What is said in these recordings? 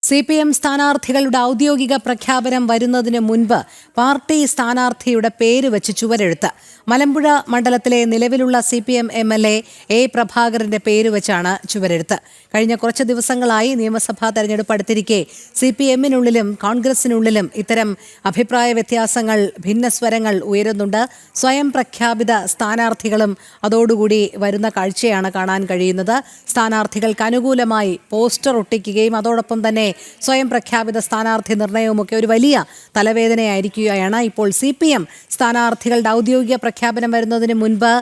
CPM സ്ഥാനാർത്ഥികളുടെ ഔദ്യോഗിക പ്രഖ്യാപനം വരുന്നതിന് മുൻപ് പാർട്ടി സ്ഥാനാർത്ഥിയുടെ പേര് വെച്ച് ചുവരെഴുത്ത്. മലമ്പുഴ മണ്ഡലത്തിലെ നിലവിലുള്ള CPM MLA A. പ്രഭാകരന്റെ പേര് വെച്ചാണ് ചുവരെഴുത്ത്. കഴിഞ്ഞ കുറച്ച് ദിവസങ്ങളായി നിയമസഭാ തെരഞ്ഞെടുപ്പ് അടുത്തിരിക്കെ CPM-നുള്ളിലും കോൺഗ്രസിനുള്ളിലും ഇത്തരം അഭിപ്രായ വ്യത്യാസങ്ങൾ, ഭിന്നസ്വരങ്ങൾ ഉയരുന്നുണ്ട്. സ്വയം പ്രഖ്യാപിത സ്ഥാനാർത്ഥികളും അതോടുകൂടി വരുന്ന കാഴ്ചയാണ് കാണാൻ കഴിയുന്നത്. സ്ഥാനാർത്ഥികൾക്ക് അനുകൂലമായി പോസ്റ്റർ ഒട്ടിക്കുകയും അതോടൊപ്പം തന്നെ സ്വയം പ്രഖ്യാപിത സ്ഥാനാർത്ഥി നിർണയവുമൊക്കെ ഒരു വലിയ തലവേദനയായിരിക്കുകയാണ്. ഇപ്പോൾ CPM സ്ഥാനാർത്ഥികളുടെ ഔദ്യോഗിക പ്രഖ്യാപനം വരുന്നതിന് മുൻപ്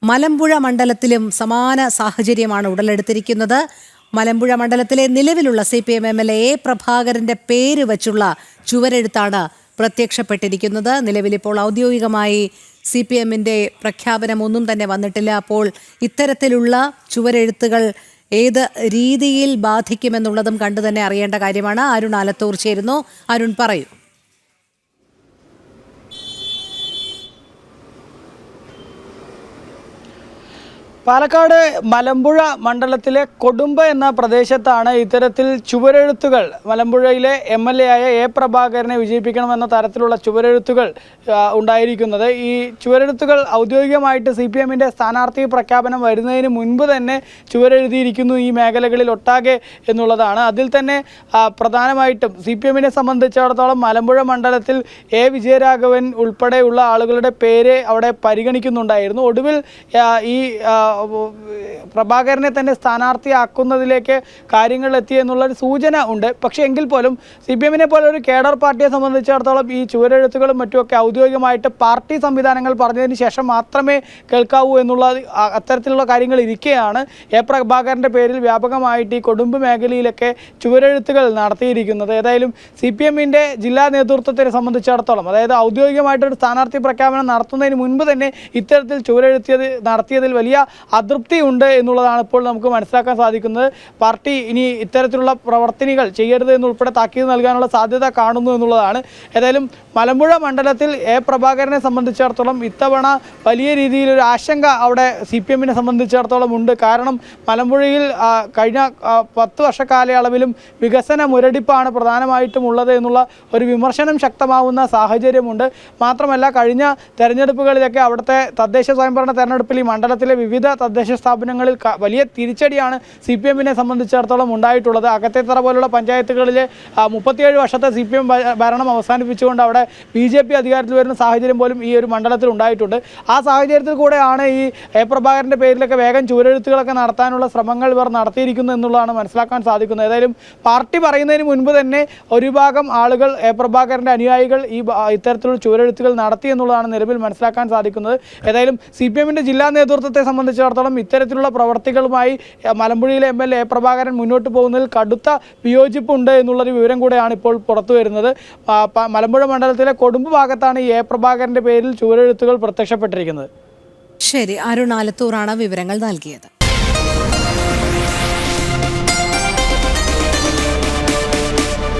മലമ്പുഴ മണ്ഡലത്തിലും സമാന സാഹചര്യമാണ് ഉടലെടുത്തിരിക്കുന്നത്. മലമ്പുഴ മണ്ഡലത്തിലെ നിലവിലുള്ള CPM MLA A. പ്രഭാകരന്റെ പേര് വച്ചുള്ള ചുവരെഴുത്താണ് പ്രത്യക്ഷപ്പെട്ടിരിക്കുന്നത്. നിലവിലിപ്പോൾ ഔദ്യോഗികമായി CPM-ന്റെ പ്രഖ്യാപനം ഒന്നും തന്നെ വന്നിട്ടില്ല. അപ്പോൾ ഇത്തരത്തിലുള്ള ചുവരെഴുത്തുകൾ ഏത് രീതിയിൽ ബാധിക്കുമെന്നുള്ളതും കണ്ടു തന്നെ അറിയേണ്ട കാര്യമാണ്. അരുൺ ആലത്തൂർ ചേരുന്നു. അരുൺ, പറയൂ. പാലക്കാട് മലമ്പുഴ മണ്ഡലത്തിലെ കൊടുമ്പ എന്ന പ്രദേശത്താണ് ഇത്തരത്തിൽ ചുവരെഴുത്തുകൾ, മലമ്പുഴയിലെ MLA ആയ A. പ്രഭാകരനെ വിജയിപ്പിക്കണമെന്ന തരത്തിലുള്ള ചുവരെഴുത്തുകൾ ഉണ്ടായിരിക്കുന്നത്. ഈ ചുവരെഴുത്തുകൾ ഔദ്യോഗികമായിട്ട് CPM-ന്റെ സ്ഥാനാർത്ഥി പ്രഖ്യാപനം വരുന്നതിന് മുൻപ് തന്നെ ചുവരെഴുതിയിരിക്കുന്നു ഈ മേഖലകളിൽ ഒട്ടാകെ എന്നുള്ളതാണ്. അതിൽ തന്നെ പ്രധാനമായിട്ടും CPM-നെ സംബന്ധിച്ചിടത്തോളം മലമ്പുഴ മണ്ഡലത്തിൽ A. വിജയരാഘവൻ ഉൾപ്പെടെയുള്ള ആളുകളുടെ പേര് അവിടെ പരിഗണിക്കുന്നുണ്ടായിരുന്നു. ഒടുവിൽ ഈ പ്രഭാകരനെ തന്നെ സ്ഥാനാർത്ഥിയാക്കുന്നതിലേക്ക് കാര്യങ്ങൾ എത്തിയെന്നുള്ളൊരു സൂചന ഉണ്ട്. പക്ഷേ എങ്കിൽ പോലും CPM-നെ പോലെ ഒരു കേഡർ പാർട്ടിയെ സംബന്ധിച്ചിടത്തോളം ഈ ചുവരെഴുത്തുകളും മറ്റുമൊക്കെ ഔദ്യോഗികമായിട്ട് പാർട്ടി സംവിധാനങ്ങൾ പറഞ്ഞതിന് ശേഷം മാത്രമേ കേൾക്കാവൂ എന്നുള്ള അത്തരത്തിലുള്ള കാര്യങ്ങൾ ഇരിക്കെയാണ് A. പ്രഭാകരൻ്റെ പേരിൽ വ്യാപകമായിട്ട് ഈ കൊടുമ്പ് മേഖലയിലൊക്കെ ചുവരെഴുത്തുകൾ നടത്തിയിരിക്കുന്നത്. ഏതായാലും CPM-ന്റെ ജില്ലാ നേതൃത്വത്തെ സംബന്ധിച്ചിടത്തോളം, അതായത് ഔദ്യോഗികമായിട്ടൊരു സ്ഥാനാർത്ഥി പ്രഖ്യാപനം നടത്തുന്നതിന് മുൻപ് തന്നെ ഇത്തരത്തിൽ നടത്തിയതിൽ വലിയ അതൃപ്തി ഉണ്ട് എന്നുള്ളതാണ് ഇപ്പോൾ നമുക്ക് മനസ്സിലാക്കാൻ സാധിക്കുന്നത്. പാർട്ടി ഇനി ഇത്തരത്തിലുള്ള പ്രവർത്തനങ്ങൾ ചെയ്യരുത് എന്നുൾപ്പെടെ താക്കീത് നൽകാനുള്ള സാധ്യത കാണുന്നു എന്നുള്ളതാണ്. ഏതായാലും മലമ്പുഴ മണ്ഡലത്തിൽ A. പ്രഭാകരനെ സംബന്ധിച്ചിടത്തോളം ഇത്തവണ വലിയ രീതിയിലൊരു ആശങ്ക അവിടെ CPM-നെ സംബന്ധിച്ചിടത്തോളം ഉണ്ട്. കാരണം മലമ്പുഴയിൽ കഴിഞ്ഞ 10 വർഷ കാലയളവിലും വികസന മുരടിപ്പാണ് പ്രധാനമായിട്ടും ഉള്ളത് എന്നുള്ള ഒരു വിമർശനം ശക്തമാവുന്ന സാഹചര്യമുണ്ട്. മാത്രമല്ല, കഴിഞ്ഞ തെരഞ്ഞെടുപ്പുകളിലൊക്കെ അവിടുത്തെ തദ്ദേശ സ്വയംഭരണ തെരഞ്ഞെടുപ്പിൽ ഈ മണ്ഡലത്തിലെ വിവിധ തദ്ദേശ സ്ഥാപനങ്ങളിൽ വലിയ തിരിച്ചടിയാണ് CPM-നെ സംബന്ധിച്ചിടത്തോളം ഉണ്ടായിട്ടുള്ളത്. അകത്തേത്തറ പോലുള്ള പഞ്ചായത്തുകളിലെ 37 വർഷത്തെ CPM ഭരണം അവസാനിപ്പിച്ചുകൊണ്ട് അവിടെ BJP അധികാരത്തിൽ വരുന്ന സാഹചര്യം പോലും ഈ ഒരു മണ്ഡലത്തിൽ ഉണ്ടായിട്ടുണ്ട്. ആ സാഹചര്യത്തിൽ കൂടെയാണ് ഈ A. പ്രഭാകരൻ്റെ പേരിലൊക്കെ വേഗം ചുവരെഴുത്തുകളൊക്കെ നടത്താനുള്ള ശ്രമങ്ങൾ ഇവർ നടത്തിയിരിക്കുന്നു എന്നുള്ളതാണ് മനസ്സിലാക്കാൻ സാധിക്കുന്നത്. ഏതായാലും പാർട്ടി പറയുന്നതിന് മുൻപ് തന്നെ ഒരു വിഭാഗം ആളുകൾ A. പ്രഭാകരൻ്റെ അനുയായികൾ ഇത്തരത്തിലുള്ള ചുവരെഴുത്തുകൾ നടത്തി എന്നുള്ളതാണ് നിലവിൽ മനസ്സിലാക്കാൻ സാധിക്കുന്നത്. ഏതായാലും CPM-ന്റെ ജില്ലാ നേതൃത്വത്തെ സംബന്ധിച്ചിടത്തോളം ഇത്തരത്തിലുള്ള പ്രവർത്തികളുമായി മലമ്പുഴയിലെ MLA A. പ്രഭാകരൻ മുന്നോട്ട് പോകുന്നതിൽ കടുത്ത വിയോജിപ്പുണ്ട് എന്നുള്ളൊരു വിവരം കൂടെയാണ് ഇപ്പോൾ പുറത്തു വരുന്നത്. മലമ്പുഴ മണ്ഡലത്തിലെ കൊടുമ്പ് ഭാഗത്താണ് ഈ A. പ്രഭാകരന്റെ പേരിൽ ചുവരെഴുത്തുകൾ പ്രത്യക്ഷപ്പെട്ടിരിക്കുന്നത്. ശരി, അരുൺ ആലത്തൂറാണ് വിവരങ്ങൾ നൽകിയത്.